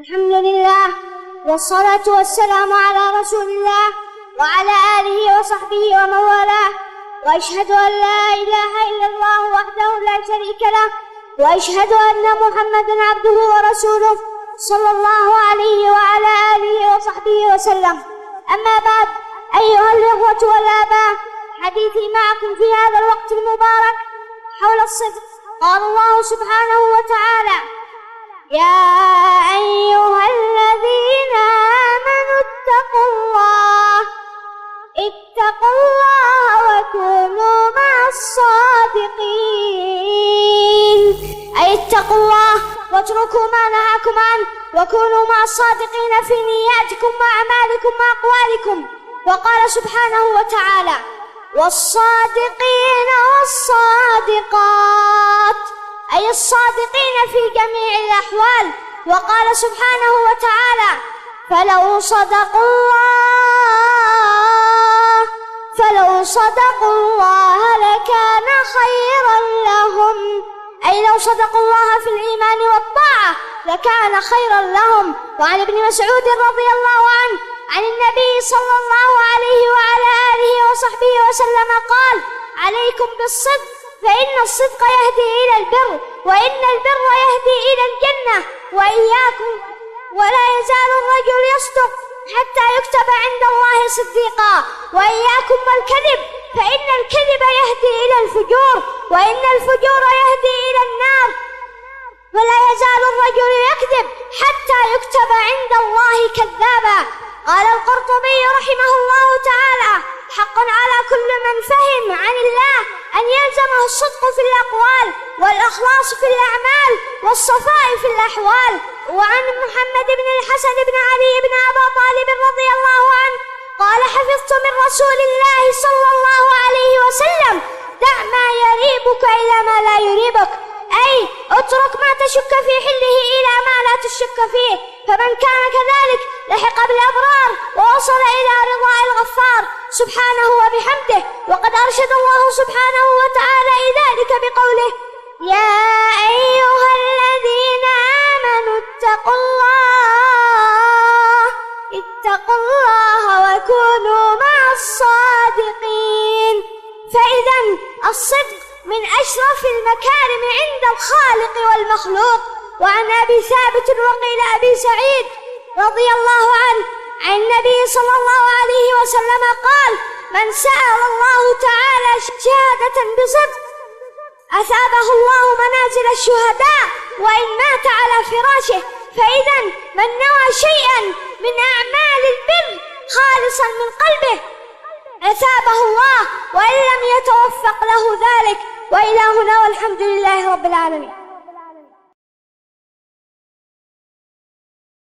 الحمد لله والصلاة والسلام على رسول الله وعلى آله وصحبه ومن والاه، وأشهد أن لا إله إلا الله وحده لا شريك له، وأشهد أن محمدًا عبده ورسوله صلى الله عليه وعلى آله وصحبه وسلم. أما بعد، أيها الإخوة والآباء، حديثي معكم في هذا الوقت المبارك حول الصدق. قال الله سبحانه وتعالى: يا أيها الذين آمنوا اتقوا الله وكونوا مع الصادقين. أي اتقوا الله واتركوا ما نهاكم عنه، وكونوا مع الصادقين في نياتكم وأعمالكم وأقوالكم. وقال سبحانه وتعالى: والصادقين والصادقات، أي الصادقين في جميع الأحوال. وقال سبحانه وتعالى: فلو صدقوا الله لكان خيرا لهم، أي لو صدقوا الله في الإيمان والطاعة لكان خيرا لهم. وعن ابن مسعود رضي الله عنه عن النبي صلى الله عليه وعلى آله وصحبه وسلم قال: عليكم بالصدق، فإن الصدق يهدي إلى البر، وإن البر يهدي إلى الجنة. وإياكم ولا يزال الرجل يصدق حتى يكتب عند الله صديقا. وإياكم والكذب، فإن الكذب يهدي إلى الفجور، وإن الفجور يهدي إلى النار. ولا يزال الرجل يكذب حتى يكتب عند الله كذابا. قال القرطبي رحمه الله تعالى: حق على كل من فهم عن الله أن يلزمه الصدق في الأقوال، والإخلاص في الأعمال، والصفاء في الأحوال. وعن محمد بن الحسن بن علي بن أبي طالب رضي الله عنه قال: حفظت من رسول الله صلى الله عليه وسلم: دع ما يريبك إلى ما لا يريبك، أي اترك ما تشك في حله إلى ما لا تشك فيه. فمن كان كذلك لحق بالأبرار ووصل إلى رضاء الغفار سبحانه وبحمده. وقد أرشد الله سبحانه وتعالى إلى ذلك بقوله: يا أيها الذين آمنوا اتقوا الله وكونوا مع الصادقين. فإذا الصدق من أشرف المكارم عند الخالق والمخلوق. وعن أبي ثابت وقيل أبي سعيد رضي الله عنه عن النبي صلى الله عليه وسلم قال: من سأل الله تعالى شهادة بصدق أثابه الله منازل الشهداء وإن مات على فراشه. فإذا من نوى شيئا من أعمال البر خالصا من قلبه أثابه الله وإن لم يتوفق له ذلك. وإلى هنا، والحمد لله رب العالمين.